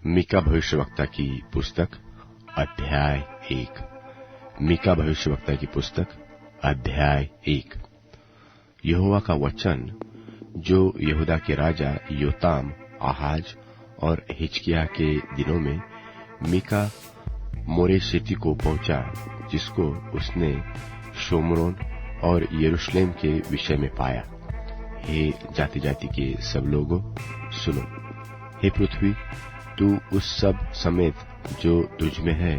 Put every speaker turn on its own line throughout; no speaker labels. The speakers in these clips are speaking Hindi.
मीका भविष्यवक्ता की पुस्तक अध्याय 1। मीका भविष्यवक्ता की पुस्तक अध्याय 1। यहोवा का वचन जो यहूदा के राजा योताम, आहाज और हिजकिय्याह के दिनों में मीका मोरेशेती को पहुंचा, जिसको उसने शोमरोन और यरूशलेम के विषय में पाया। हे जाति जाति के सब लोगों, सुनो। हे पृथ्वी, तू उस सब समेत जो तुझ में है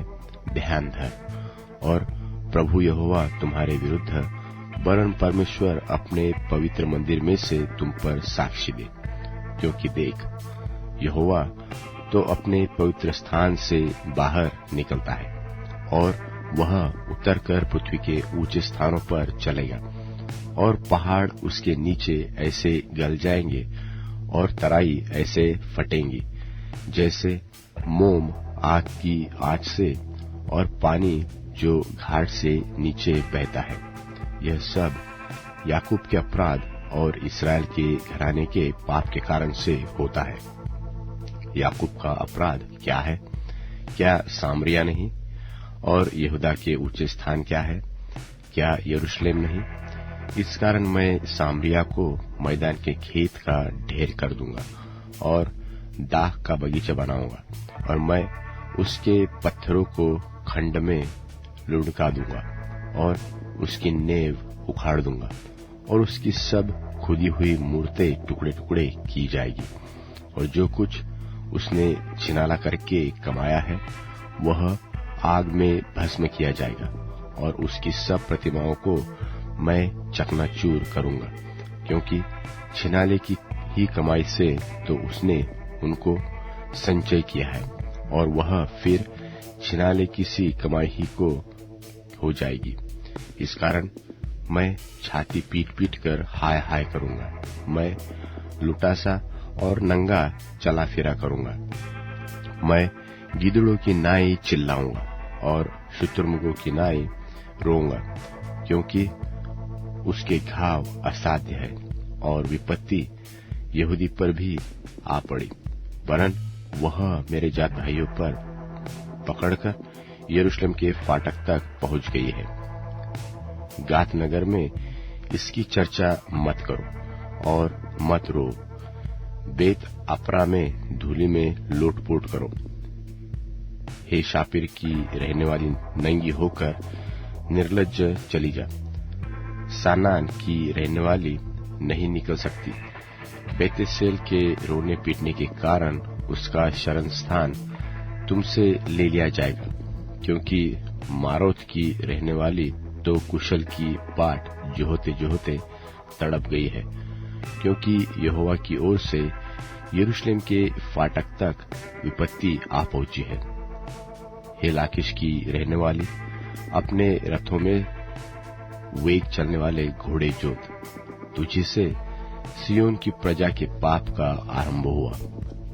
ध्यान धर। और प्रभु यहोवा तुम्हारे विरुद्ध वरन परमेश्वर अपने पवित्र मंदिर में से तुम पर साक्षी दे। क्योंकि देख, यहोवा तो अपने पवित्र स्थान से बाहर निकलता है, और वह उतरकर पृथ्वी के ऊंचे स्थानों पर चलेगा, और पहाड़ उसके नीचे ऐसे गल जाएंगे और तराई ऐसे फटेंगी, जैसे मोम आग की आंच से, और पानी जो घाट से नीचे बहता है। यह सब याकूब के अपराध और इस्राएल के घराने के पाप के कारण से होता है। याकूब का अपराध क्या है? क्या सामरिया नहीं? और यहूदा के ऊंचे स्थान क्या है? क्या यरूशलेम नहीं? इस कारण मैं सामरिया को मैदान के खेत का ढेर कर दूंगा और दाख का बगीचा बनाऊंगा, और मैं उसके पत्थरों को खंड में लुढ़का दूंगा, और उसकी नेव उखाड़ दूंगा, और उसकी सब खुदी हुई मूर्तें टुकड़े टुकड़े की जाएगी। और जो कुछ उसने छिनाला करके कमाया है, वह आग में भस्म किया जाएगा, और उसकी सब प्रतिमाओं को मैं चकनाचूर करूंगा। क्योंकि छिनाले की ही कमाई से तो उसने उनको संचय किया है, और वह फिर छिनाले की सी कमाई ही को हो जाएगी। इस कारण मैं छाती पीट पीट कर हाय हाय करूंगा। मैं लुटासा और नंगा चला फिरा करूंगा। मैं गिदड़ों की नाई चिल्लाऊंगा और शुतुरमुर्गों की नाई रोऊंगा, क्योंकि उसके घाव असाध्य है, और विपत्ति यहूदी पर भी आ पड़ी। वरन वह मेरे जात भाइयों पर पकड़कर यरूशलेम के फाटक तक पहुंच गई है। गात नगर में इसकी चर्चा मत करो और मत रो। बेत अपरा में धूलि में लोटपोट करो। हे शापिर की रहने वाली नंगी होकर निर्लज्ज चली जा। सानान की रहने वाली नहीं निकल सकती। बेतेसेल के रोने पीटने के कारण उसका शरण स्थान तुमसे ले लिया जाएगा, क्योंकि मारोत की रहने वाली तो कुशल की बाट जोहते जोहते तड़प गई है, क्योंकि यहोवा की ओर से यरूशलेम के फाटक तक विपत्ति आ पहुंची है। हे लाकीश की रहने वाली, अपने रथों में वेग चलने वाले घोड़े जोत। तुझी से सियोन की प्रजा के पाप का आरंभ हुआ,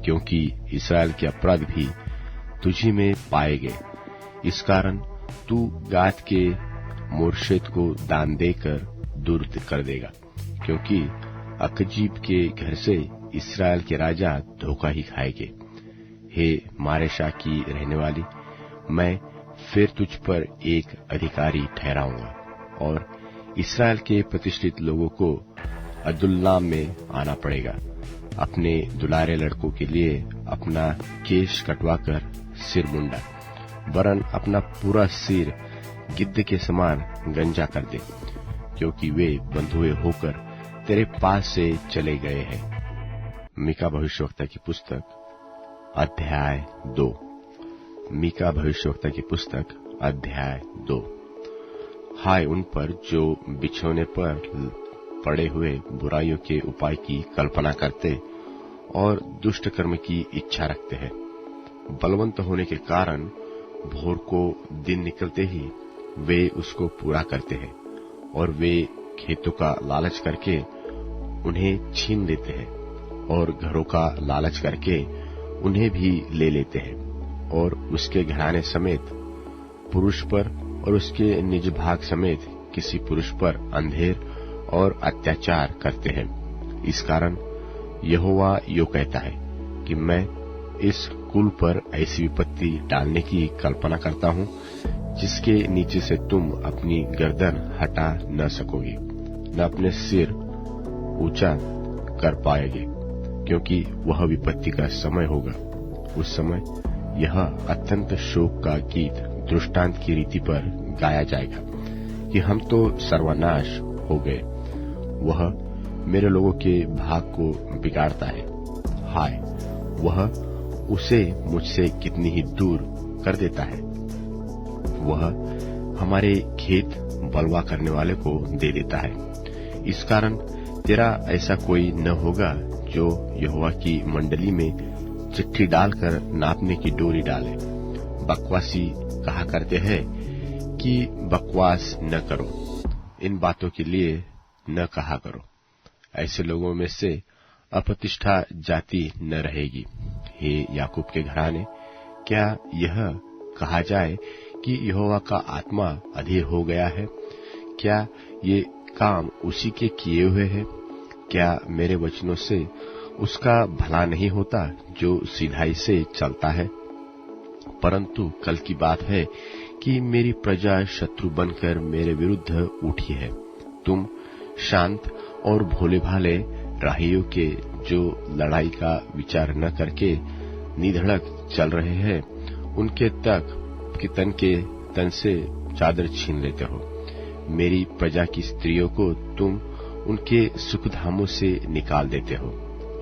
क्योंकि इस्राएल के अपराध भी तुझी में पाए गए। इस कारण तू गात के मोर्शेत को दान देकर दूर कर देगा, क्योंकि अकजीब के घर से इस्राएल के राजा धोखा ही खाएंगे। हे मारेशा की रहने वाली, मैं फिर तुझ पर एक अधिकारी ठहराऊंगा, और इस्राएल के प्रतिष्ठित लोगों को अदुल्लाम में आना पड़ेगा। अपने दुलारे लड़कों के लिए अपना केश कटवाकर सिर मुंडा, वरन अपना पूरा सिर गिद्ध के समान गंजा कर दे, क्योंकि वे बंधुए होकर तेरे पास से चले गए हैं। मीका भविष्यवक्ता की पुस्तक अध्याय 2। मीका भविष्यवक्ता की पुस्तक अध्याय 2। हाय उन पर जो बिछौने पर पड़े हुए बुराइयों के उपाय की कल्पना करते और दुष्ट कर्म की इच्छा रखते हैं। बलवंत होने के कारण भोर को दिन निकलते ही वे उसको पूरा करते हैं, और वे खेतों का लालच करके उन्हें छीन लेते हैं, और घरों का लालच करके उन्हें भी ले लेते हैं, और उसके घराने समेत पुरुष पर और उसके निज भाग समेत किसी पुरुष पर अंधेर और अत्याचार करते हैं। इस कारण यहोवा यो कहता है कि मैं इस कुल पर ऐसी विपत्ति डालने की कल्पना करता हूँ जिसके नीचे से तुम अपनी गर्दन हटा न सकोगे, न अपने सिर ऊंचा कर पाएंगे, क्योंकि वह विपत्ति का समय होगा। उस समय यह अत्यंत शोक का गीत दृष्टांत की रीति पर गाया जाएगा कि हम तो सर्वनाश हो गए। वह मेरे लोगों के भाग को बिगाड़ता है। हाय, वह उसे मुझसे कितनी ही दूर कर देता है। वह हमारे खेत बलवा करने वाले को दे देता है। इस कारण तेरा ऐसा कोई न होगा जो यहोवा की मंडली में चिट्ठी डालकर नापने की डोरी डाले। बकवासी कहा करते हैं कि बकवास न करो, इन बातों के लिए न कहा करो। ऐसे लोगों में से अप्रतिष्ठा जाति न रहेगी। हे याकूब के घराने, क्या यह कहा जाए कि यहोवा का आत्मा अधीर हो गया है? क्या ये काम उसी के किए हुए हैं? क्या मेरे वचनों से उसका भला नहीं होता जो सिधाई से चलता है? परंतु कल की बात है कि मेरी प्रजा शत्रु बनकर मेरे विरुद्ध उठी है। तुम शांत और भोले भाले राहियों के जो लड़ाई का विचार न करके निधड़क चल रहे हैं, उनके तक कि तन के तन से चादर छीन लेते हो। मेरी प्रजा की स्त्रियों को तुम उनके सुखधामों से निकाल देते हो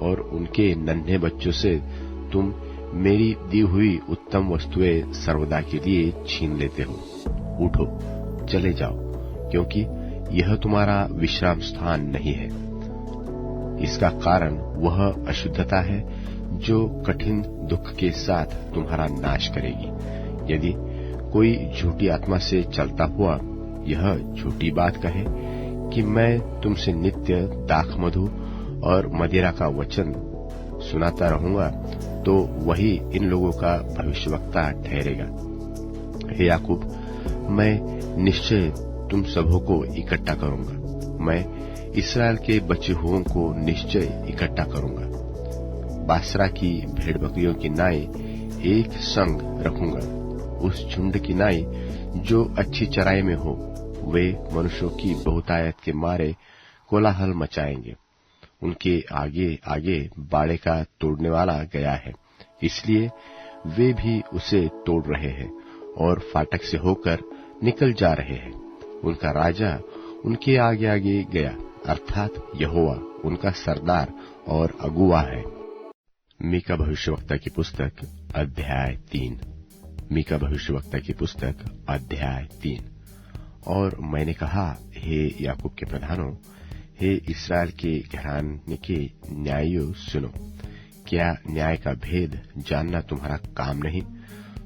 और उनके नन्हे बच्चों से तुम मेरी दी हुई उत्तम वस्तुएं सर्वदा के लिए छीन लेते हो। उठो, चले जाओ, क्योंकि यह तुम्हारा विश्राम स्थान नहीं है। इसका कारण वह अशुद्धता है जो कठिन दुख के साथ तुम्हारा नाश करेगी। यदि कोई झूठी आत्मा से चलता हुआ यह झूठी बात कहे कि मैं तुमसे नित्य दाख मधु और मदिरा का वचन सुनाता रहूंगा, तो वही इन लोगों का भविष्यवक्ता ठहरेगा। हे याकूब, मैं निश्चय तुम सबों को इकट्ठा करूंगा। मैं इस्राएल के बचे हुओं को निश्चय इकट्ठा करूंगा। बासरा की भेड़ बकरियों की नाई एक संग रखूंगा। उस झुंड की नाई जो अच्छी चराई में हो, वे मनुष्यों की बहुतायत के मारे कोलाहल मचाएंगे। उनके आगे आगे बाड़े का तोड़ने वाला गया है, इसलिए वे भी उसे तोड़ रहे हैं और फाटक से होकर निकल जा रहे हैं। उनका राजा उनके आगे आगे गया, अर्थात यहोवा उनका सरदार और अगुवा है। मीका भविष्यवक्ता की पुस्तक अध्याय 3। मीका भविष्यवक्ता की पुस्तक अध्याय 3। और मैंने कहा, हे याकूब के प्रधानों, हे इस्राएल के घराने के न्यायियों, सुनो। क्या न्याय का भेद जानना तुम्हारा काम नहीं?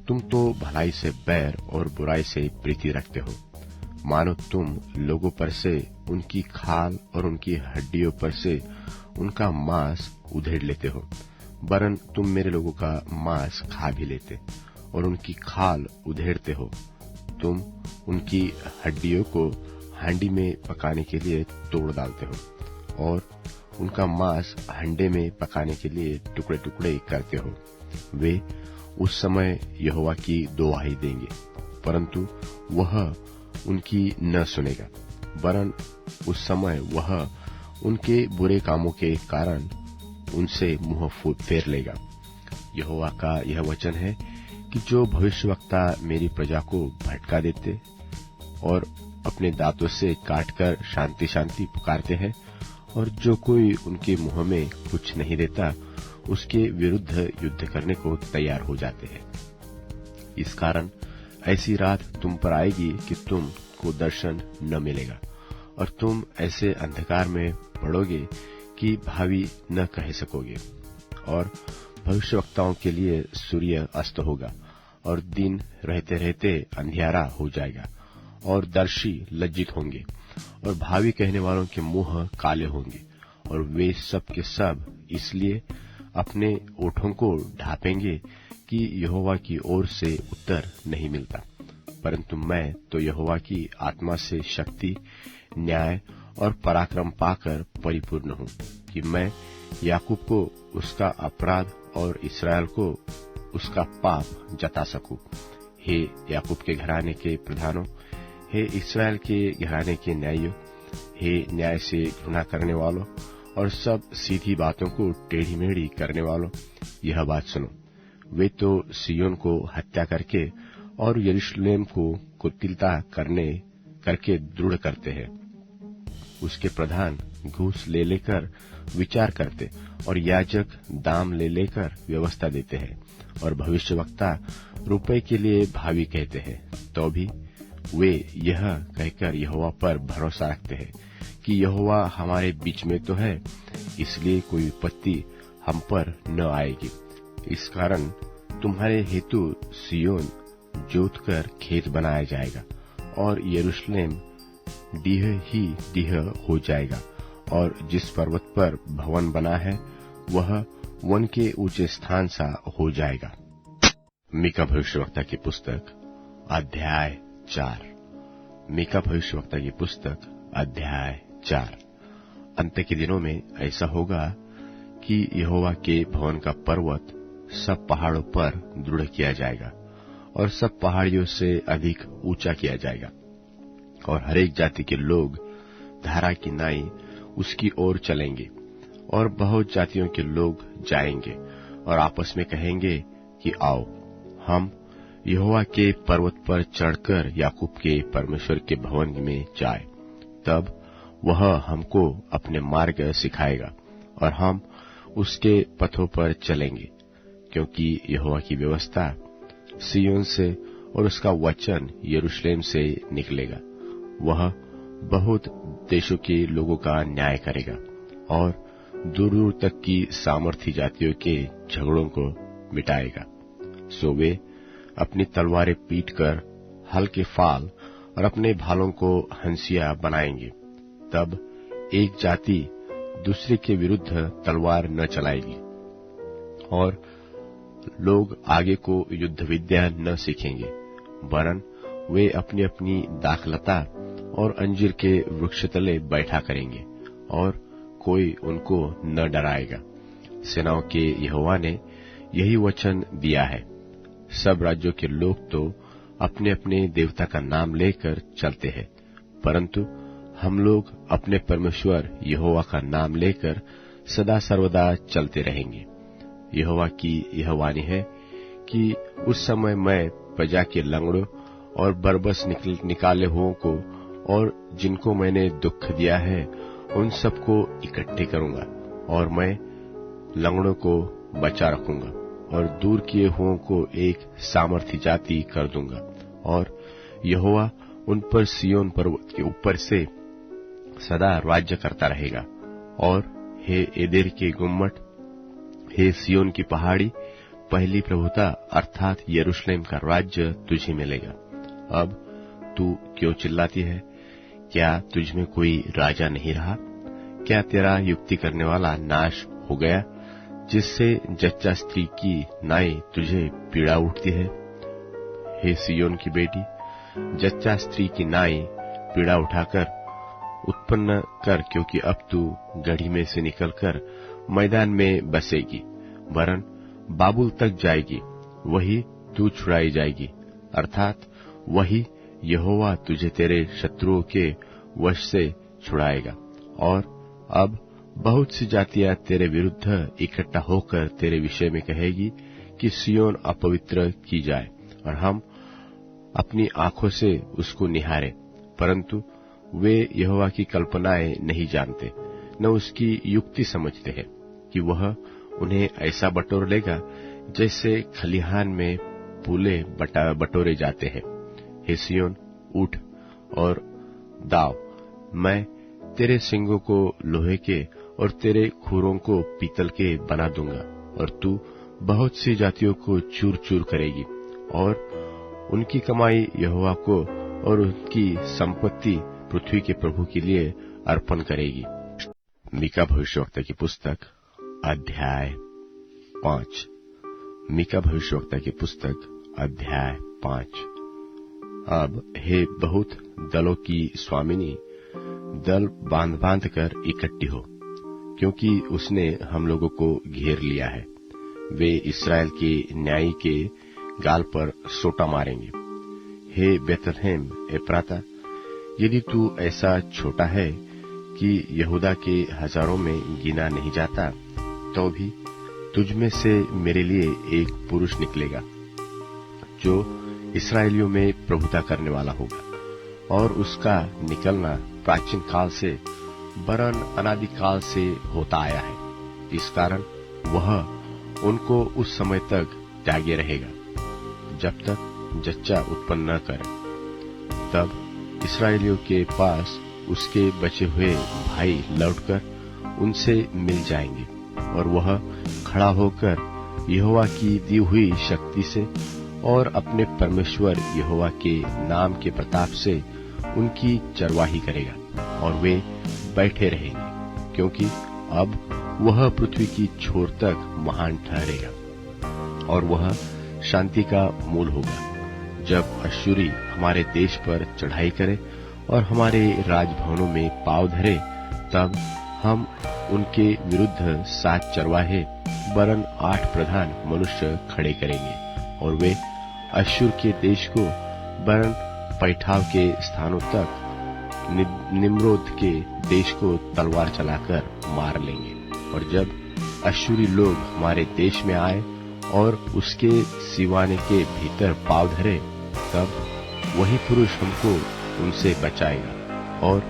तुम तो भलाई से बैर और बुराई से प्रीति रखते हो। मानो तुम लोगों पर से उनकी खाल और उनकी हड्डियों पर से उनका मांस उधेड़ लेते हो, वरन तुम मेरे लोगों का मांस खा भी लेते और उनकी खाल उधेड़ते हो। तुम उनकी हड्डियों को हांडी में पकाने के लिए तोड़ डालते हो और उनका मांस हंडे में पकाने के लिए टुकड़े टुकड़े करते हो। वे उस समय यहोवा की दुहाई देंगे, परंतु वह उनकी न सुनेगा, वरन उस समय वह उनके बुरे कामों के कारण उनसे मुंह फेर लेगा। यहोवा का यह वचन है कि जो भविष्यवक्ता मेरी प्रजा को भटका देते और अपने दांतों से काटकर शांति शांति पुकारते हैं, और जो कोई उनके मुंह में कुछ नहीं देता, उसके विरुद्ध युद्ध करने को तैयार हो जाते हैं। इस कारण ऐसी रात तुम पर आएगी कि तुम को दर्शन न मिलेगा और तुम ऐसे अंधकार में पड़ोगे कि भावी न कह सकोगे। और भविष्यवक्ताओं के लिए सूर्य अस्त होगा और दिन रहते रहते अंधियारा हो जाएगा और दर्शी लज्जित होंगे और भावी कहने वालों के मुंह काले होंगे, और वे सब के सब इसलिए अपने ओठों को ढांपेंगे कि यहोवा की ओर से उत्तर नहीं मिलता। परंतु मैं तो यहोवा की आत्मा से शक्ति, न्याय और पराक्रम पाकर परिपूर्ण हूँ कि मैं याकूब को उसका अपराध और इस्राएल को उसका पाप जता सकूं। हे याकूब के घराने के प्रधानों, हे इस्राएल के घराने के न्यायियों, हे न्याय से घृणा करने वालों और सब सीधी बातों को टेढ़ी मेढ़ी करने वालों, यह बात सुनो। वे तो सिय्योन को हत्या करके और यरूशलेम को कुटिलता करके दृढ़ करते हैं। उसके प्रधान घूस ले लेकर विचार करते और याजक दाम ले लेकर व्यवस्था देते हैं और भविष्यवक्ता रुपए के लिए भावी कहते हैं। तो भी वे यह कहकर यहोवा पर भरोसा रखते हैं कि यहोवा हमारे बीच में तो है, इसलिए कोई विपत्ति हम पर न आएगी। इस कारण तुम्हारे हेतु सिय्योन जोतकर खेत बनाया जाएगा और यरूशलेम डीह ही डीह हो जाएगा, और जिस पर्वत पर भवन बना है वह वन के ऊंचे स्थान सा हो जाएगा। मीका भविष्यवक्ता की पुस्तक अध्याय 4। मीका भविष्यवक्ता की पुस्तक अध्याय 4। अंत के दिनों में ऐसा होगा कि यहोवा के भवन का पर्वत सब पहाड़ों पर दृढ़ किया जाएगा और सब पहाड़ियों से अधिक ऊंचा किया जाएगा, और हरेक जाति के लोग धारा की नाई उसकी ओर चलेंगे, और बहुत जातियों के लोग जाएंगे और आपस में कहेंगे कि आओ हम यहोवा के पर्वत पर चढ़कर याकूब के परमेश्वर के भवन में जाए। तब वह हमको अपने मार्ग सिखाएगा और हम उसके पथों पर चलेंगे, क्योंकि यहोवा की व्यवस्था सिय्योन से और उसका वचन यरूशलेम से निकलेगा। वह बहुत देशों के लोगों का न्याय करेगा और दूर दूर तक की सामर्थी जातियों के झगड़ों को मिटाएगा। सो वे अपनी तलवारें पीटकर हल के फाल और अपने भालों को हंसिया बनाएंगे। तब एक जाति दूसरे के विरुद्ध तलवार न चलाएगी और लोग आगे को युद्ध विद्या न सीखेंगे, वरन वे अपनी अपनी दाखलता और अंजीर के वृक्ष तले बैठा करेंगे और कोई उनको न डराएगा। सेनाओं के यहोवा ने यही वचन दिया है। सब राज्यों के लोग तो अपने अपने देवता का नाम लेकर चलते हैं, परंतु हम लोग अपने परमेश्वर यहोवा का नाम लेकर सदा सर्वदा चलते रहेंगे। यहोवा की यह वाणी है कि उस समय मैं प्रजा के लंगड़ों और बरबस निकाले हुओं को और जिनको मैंने दुख दिया है उन सबको इकट्ठे करूंगा, और मैं लंगड़ों को बचा रखूंगा और दूर किए हुओं को एक सामर्थी जाति कर दूंगा, और यहोवा उन पर सिय्योन पर्वत के ऊपर से सदा राज्य करता रहेगा। और हे एदेर के गुम्मट, हे सिय्योन की पहाड़ी, पहली प्रभुता अर्थात यरूशलेम का राज्य तुझे मिलेगा। अब तू क्यों चिल्लाती है? क्या तुझ में कोई राजा नहीं रहा? क्या तेरा युक्ति करने वाला नाश हो गया, जिससे जच्चा स्त्री की नाई तुझे पीड़ा उठती है? हे सिय्योन की बेटी, जच्चा स्त्री की नाई पीड़ा उठाकर उत्पन्न कर, क्योंकि अब तू गढ़ी में से निकलकर मैदान में बसेगी, वरन बाबुल तक जाएगी, वही तू छुड़ाई जाएगी, अर्थात वही यहोवा तुझे तेरे शत्रुओं के वश से छुड़ाएगा। और अब बहुत सी जातियां तेरे विरुद्ध इकट्ठा होकर तेरे विषय में कहेगी कि सिय्योन अपवित्र की जाए, और हम अपनी आंखों से उसको निहारें, परंतु वे यहोवा की कल्पनाएं नहीं जानते, न उसकी युक्ति समझते हैं कि वह उन्हें ऐसा बटोर लेगा जैसे खलिहान में पूले बटोरे जाते हैं। हे सिय्योन, उठ और दाव, मैं तेरे सिंगों को लोहे के और तेरे खुरों को पीतल के बना दूंगा, और तू बहुत सी जातियों को चूर चूर करेगी, और उनकी कमाई यहोवा को और उनकी संपत्ति पृथ्वी के प्रभु के लिए अर्पण करेगी। मीका भविष्यवक्ता की पुस्तक अध्याय 5। मीका भविष्यवक्ता की पुस्तक अध्याय 5। अब हे बहुत दलों की स्वामिनी, दल बांध कर इकट्ठी हो, क्योंकि उसने हम लोगों को घेर लिया है। वे इस्राएल के न्यायी के गाल पर सोटा मारेंगे। हे बेथलेहम एप्राता, यदि तू ऐसा छोटा है कि यहूदा के हजारों में गिना नहीं जाता, तो भी तुझ में से मेरे लिए एक पुरुष निकलेगा जो इस्राएलियों में प्रभुता करने वाला होगा, और उसका निकलना प्राचीन काल से वरन अनादिकाल से होता आया है। इस कारण वह उनको उस समय तक त्यागे रहेगा जब तक जच्चा उत्पन्न न करे। तब इस्राएलियों के पास उसके बचे हुए भाई लौटकर उनसे मिल जाएंगे, और वह खड़ा होकर यहोवा की दी हुई शक्ति से और अपने परमेश्वर यहोवा के नाम के प्रताप से उनकी चरवाही करेगा, और वे बैठे रहेंगे, क्योंकि अब वह पृथ्वी की छोर तक महान ठहरेगा, और वह शांति का मूल होगा। जब अश्शूरी हमारे देश पर चढ़ाई करे और हमारे राजभवनों में पांव धरे, तब हम उनके विरुद्ध 7 चरवाहे वरन 8 प्रधान मनुष्य खड़े करेंगे, और वे अश्शूर के देश को वरन पैठाव के स्थानों तक निम्रोद के देश को तलवार चलाकर मार लेंगे। और जब अश्शूरी लोग हमारे देश में आए और उसके सिवाने के भीतर पांव धरे, तब वही पुरुष हमको उनसे बचाएगा, और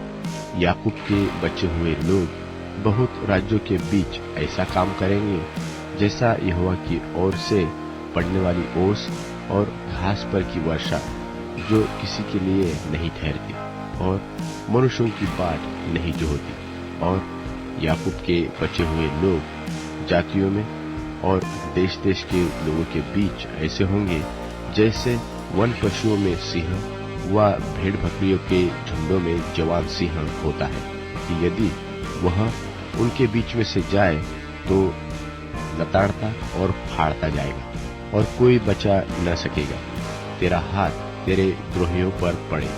याकूब के बचे हुए लोग बहुत राज्यों के बीच ऐसा काम करेंगे जैसा यहोवा की ओर से पड़ने वाली ओस और घास पर की वर्षा, जो किसी के लिए नहीं ठहरती और मनुष्यों की बाट नहीं जोहती। और याकूब के बचे हुए लोग जातियों में और देश देश के लोगों के बीच ऐसे होंगे जैसे वन पशुओं में सिंह व भेड़ बकरियों के झुंडों में जवान सिंह होता है, कि यदि वह उनके बीच में से जाए तो लताड़ता और फाड़ता जाएगा, और कोई बचा न सकेगा। तेरा हाथ तेरे द्रोहियों पर पड़े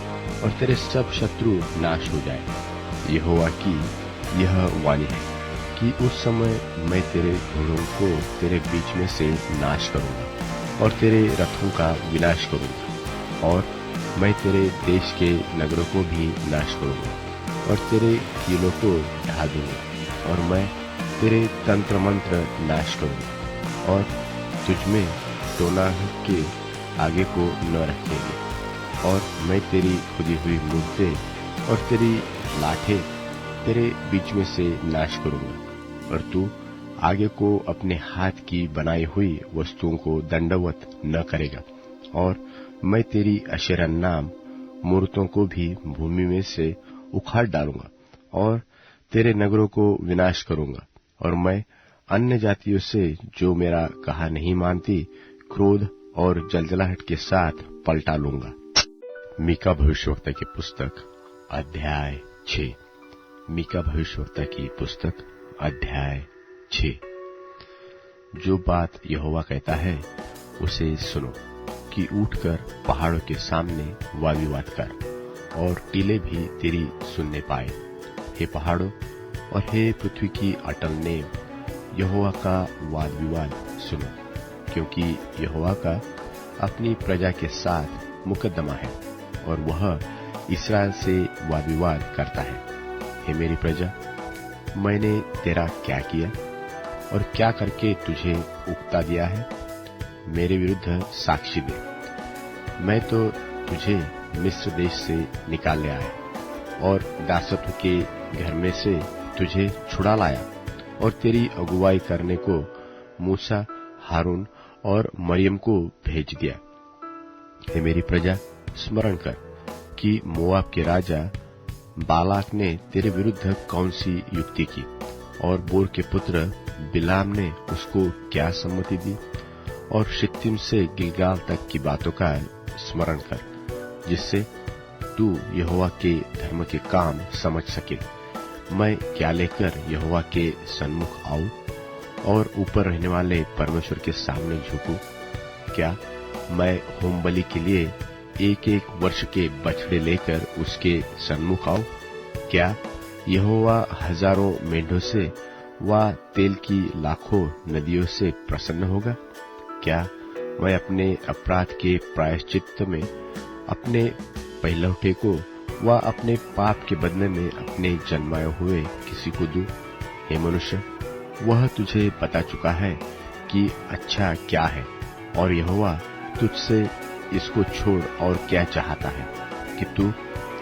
और तेरे सब शत्रु नाश हो जाए। यहोवा की यह वाणी है कि उस समय मैं तेरे घोड़ों को तेरे बीच में से नाश करूंगा और तेरे रथों का विनाश करूंगा, और मैं तेरे देश के नगरों को भी नाश करूंगा और तेरे किलों को ढा दूंगा, और मैं तेरे तंत्र मंत्र नाश करूंगा, और तुझमें टोना के आगे को न रखेंगे। और मैं तेरी खुदी हुई मूर्तें और तेरी लाठें तेरे बीच में से नाश करूंगा, और तू आगे को अपने हाथ की बनाई हुई वस्तुओं को दंडवत न करेगा। और मैं तेरी अशेरा नाम मूर्तों को भी भूमि में से उखाड़ डालूंगा और तेरे नगरों को विनाश करूंगा, और मैं अन्य जातियों से जो मेरा कहा नहीं मानती क्रोध और जलजलाहट के साथ पलटा लूंगा। मीका भविष्यवक्ता की पुस्तक अध्याय 6। मीका भविष्यवक्ता की पुस्तक अध्याय 6। जो बात यहोवा कहता है उसे सुनो, कि उठकर पहाड़ों के सामने वाद विवाद कर, और टीले भी तेरी सुनने पाए। हे पहाड़ों और हे पृथ्वी की अटल नेम, यहोवा का वाद विवाद सुनो, क्योंकि यहोवा का अपनी प्रजा के साथ मुकदमा है, और वह इस्राएल से वाद विवाद करता है। हे मेरी प्रजा, मैंने तेरा क्या किया और क्या करके तुझे उकता दिया है? मेरे विरुद्ध साक्षी दे। मैं तो तुझे मिस्र देश से निकाल ले आया और दासत्व के घर में से तुझे छुड़ा लाया, और तेरी अगुवाई करने को मूसा, हारून और मरियम को भेज दिया। हे मेरी प्रजा, स्मरण कर कि मोआब के राजा बालाक ने तेरे विरुद्ध कौन सी युक्ति की, और बोर के पुत्र बिलाम ने उसको क्या सम्मति दी। और शित्तीम से गिलगाल तक की बातों का स्मरण कर, जिससे तू यहोवा के धर्म के काम समझ सके। मैं क्या लेकर यहोवा के सन्मुख आऊं और ऊपर रहने वाले परमेश्वर के सामने झुकूं? क्या मैं होम बलि के लिए 1-1 वर्ष के बछड़े लेकर उसके सन्मुख आऊं? क्या यहोवा हजारों मेंढों से वह तेल की लाखों नदियों से प्रसन्न होगा? क्या मैं अपने अपराध के प्रायश्चित्त में अपने पहलौठे को व अपने पाप के बदले में अपने जन्माए हुए किसी को दूं? हे मनुष्य, वह तुझे बता चुका है कि अच्छा क्या है, और यहोवा तुझसे इसको छोड़ और क्या चाहता है कि तू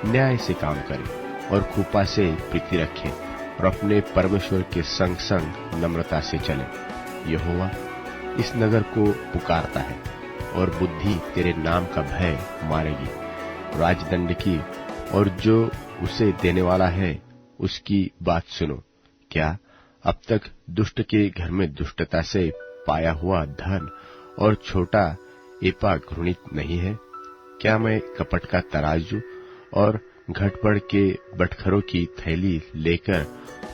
न्याय से काम करे और कृपा से प्रीति रखे और अपने परमेश्वर के संग संग नम्रता से चले। यहोवा इस नगर को पुकारता है और बुद्धि तेरे नाम का भय मारेगी। राजदंड की और जो उसे देने वाला है उसकी बात सुनो। क्या अब तक दुष्ट के घर में दुष्टता से पाया हुआ धन और छोटा एपा घृणित नहीं है? क्या मैं कपट का तराजू और घटपड़ के बटखरों की थैली लेकर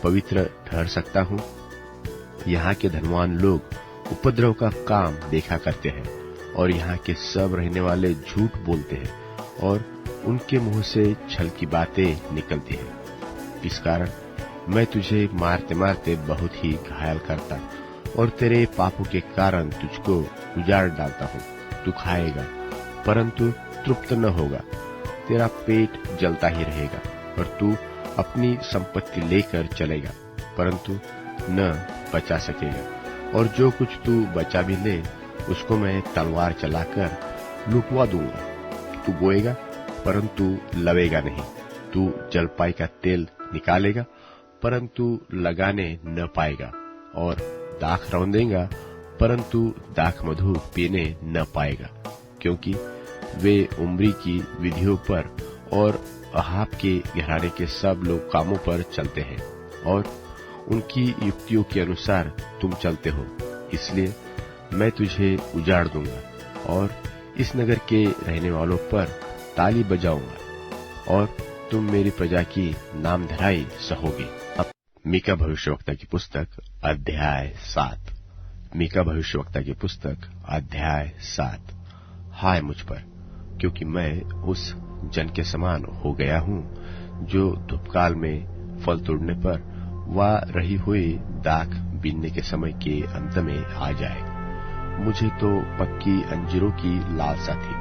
पवित्र ठहर सकता हूँ? यहाँ के धनवान लोग उपद्रव का काम देखा करते हैं और यहाँ के सब रहने वाले झूठ बोलते हैं और उनके मुंह से छल की बातें निकलती हैं। इस कारण मैं तुझे मारते मारते बहुत ही घायल करता और तेरे पापों के कारण तुझको उजाड़ डालता हूँ। तू खाएगा परंतु तृप्त न होगा, तेरा पेट जलता ही रहेगा और तू अपनी संपत्ति लेकर चलेगा परंतु न बचा सकेगा, और जो कुछ तू बचा भी ले उसको मैं तलवार चलाकर लुटवा दूंगा। तू बोएगा परंतु लवेगा नहीं, तू जलपाई का तेल निकालेगा परंतु लगाने न पाएगा, और दाख रौंदेगा परंतु दाख मधु पीने न पाएगा, क्योंकि वे उम्री की विधियों पर और अहाब के घराने के सब लोग कामों पर चलते हैं और उनकी युक्तियों के अनुसार तुम चलते हो। इसलिए मैं तुझे उजाड़ दूंगा और इस नगर के रहने वालों पर ताली बजाऊंगा और तुम मेरी प्रजा की नामधराई सहोगे। अब मीका भविष्यवक्ता की पुस्तक अध्याय 7। मीका भविष्यवक्ता की पुस्तक अध्याय 7। हाय मुझ पर, क्योंकि मैं उस जन के समान हो गया हूँ जो धूपकाल में फल तोड़ने पर व रही हुई दाख बीनने के समय के अंत में आ जाए। मुझे तो पक्की अंजीरों की लालसा थी,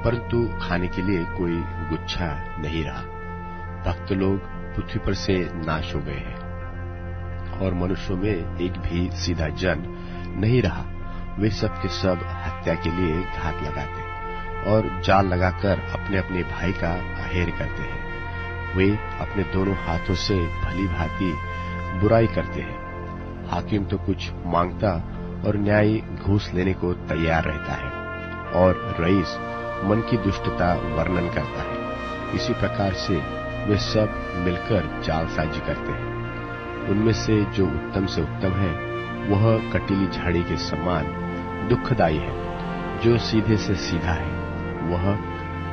परंतु खाने के लिए कोई गुच्छा नहीं रहा। भक्त लोग पृथ्वी पर से नाश हो गए हैं और मनुष्यों में एक भी सीधा जन नहीं रहा। वे सब के सब हत्या के लिए घात लगाते और जाल लगाकर अपने अपने भाई का आहेर करते हैं। वे अपने दोनों हाथों से भली भांति बुराई करते हैं। हाकिम तो कुछ मांगता और न्यायी घूस लेने को तैयार रहता है और रईस मन की दुष्टता वर्णन करता है। इसी प्रकार से वे सब मिलकर जालसाजी करते हैं। उनमें से जो उत्तम से उत्तम है वह कटीली झाड़ी के समान दुखदायी है। जो सीधे से सीधा है वह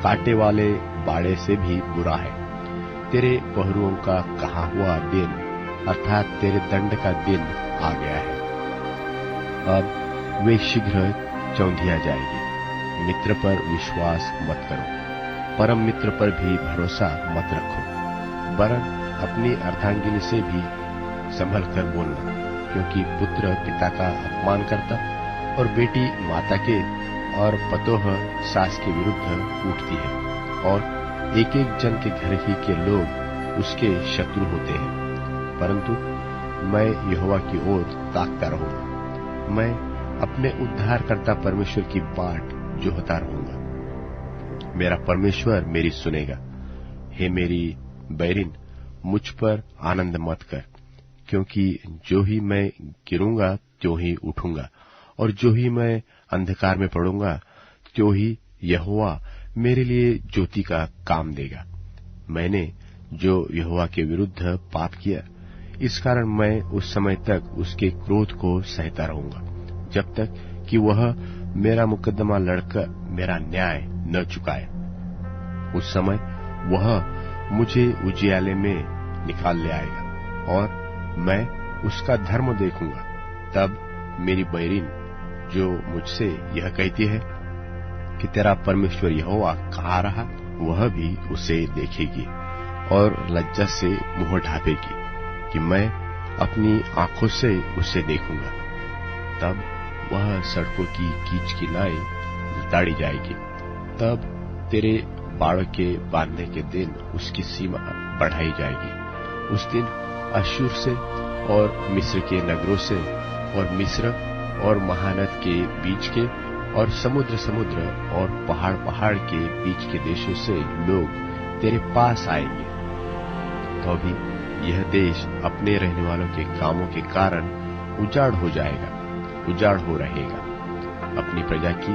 कांटे वाले बाड़े से भी बुरा है। तेरे पहरुओं का कहा हुआ दिन अर्थात तेरे दंड का दिन आ गया है। अब वे शीघ्र चौंधिया जाएगी। मित्र पर विश्वास मत करो, परम मित्र पर भी भरोसा मत रखो, वरन अपनी अर्धांगिनी से भी संभल कर बोलना, क्योंकि पुत्र पिता का अपमान करता और बेटी माता के और पतोह सास के विरुद्ध उठती है, और एक एक जन के घर ही के लोग उसके शत्रु होते हैं। परंतु मैं यहोवा की ओर ताकता रहूंगा। मैं अपने उद्धारकर्ता परमेश्वर की बाट जोहता रहूंगा। मेरा परमेश्वर मेरी सुनेगा। हे मेरी बैरिन, मुझ पर आनंद मत कर, क्योंकि जो ही मैं गिरूंगा त्यों ही उठूंगा, और जो ही मैं अंधकार में पड़ूंगा त्यों ही यहोवा मेरे लिए ज्योति का काम देगा। मैंने जो यहोवा के विरुद्ध पाप किया, इस कारण मैं उस समय तक उसके क्रोध को सहता रहूंगा, जब तक कि वह मेरा मुकदमा लड़कर मेरा न्याय न चुकाए। उस समय वह मुझे उजियाले में निकाल ले आएगा और मैं उसका धर्म देखूंगा। तब मेरी बैरिन जो मुझसे यह कहती है कि तेरा परमेश्वर यहोवा कहाँ रहा, वह भी उसे देखेगी और लज्जा से मुंह ढांपेगी कि मैं अपनी आंखों से उसे देखूंगा। तब वह सड़कों की कीच किनाई लताड़ी जाएगी। तब तेरे बाड़ के बांधने के दिन उसकी सीमा बढ़ाई जाएगी। उस दिन अश्शूर से और मिस्र के नगरों से और मिस्र और महानद के बीच के और समुद्र और पहाड़ के बीच के देशों से लोग तेरे पास आएंगे। तो भी यह देश अपने रहने वालों के कामों के कारण उजाड़ हो जाएगा, उजाड़ हो रहेगा। अपनी प्रजा की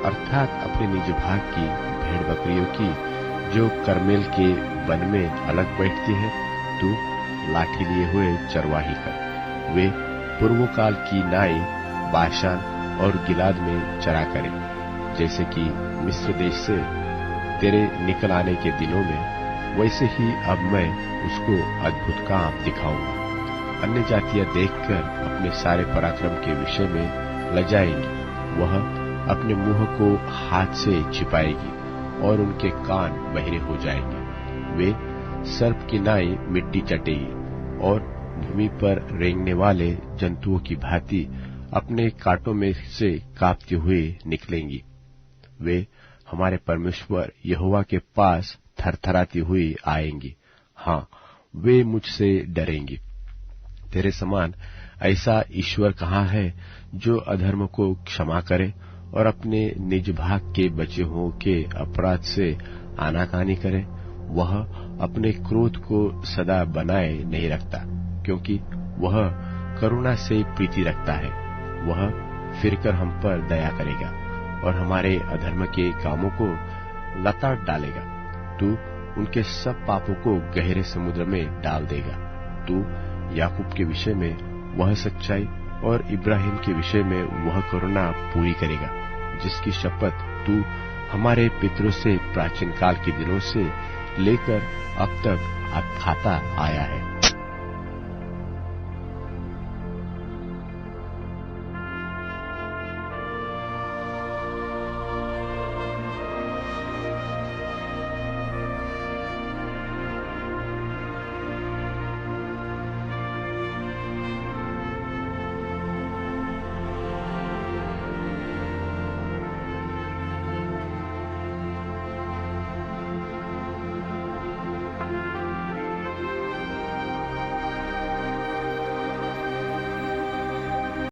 अर्थात अपने निज भाग की भेड़ बकरियों की जो करमेल के वन में अलग बैठती है, तू लाठी लिए हुए चरवाही कर। वे पूर्व काल की नाई बाशान और गिलाद में चरा करे, जैसे कि मिस्र देश से तेरे निकल आने के दिनों में, वैसे ही अब मैं उसको अद्भुत काम दिखाऊंगा। अन्य जातियां देखकर अपने सारे पराक्रम के विषय में लजाएंगी। वह अपने मुंह को हाथ से छिपाएगी और उनके कान बहरे हो जाएंगे। वे सर्प की नाई मिट्टी चटेगी और भूमि पर रेंगने वाले जंतुओं की भांति अपने कांटों में से कांपती हुई निकलेंगी। वे हमारे परमेश्वर यहोवा के पास थरथराती हुई आएंगी। हाँ, वे मुझसे डरेंगी। तेरे समान ऐसा ईश्वर कहाँ है जो अधर्म को क्षमा करे और अपने निज भाग के बचे हुओं के अपराध से आनाकानी करे। वह अपने क्रोध को सदा बनाए नहीं रखता, क्योंकि वह करुणा से प्रीति रखता है। वह फिरकर हम पर दया करेगा और हमारे अधर्म के कामों को लताड़ डालेगा। तू उनके सब पापों को गहरे समुद्र में डाल देगा। तू याकूब के विषय में वह सच्चाई और इब्राहिम के विषय में वह करुणा पूरी करेगा, जिसकी शपथ तू हमारे पितरों से प्राचीन काल के दिनों से लेकर अब तक खाता आया है।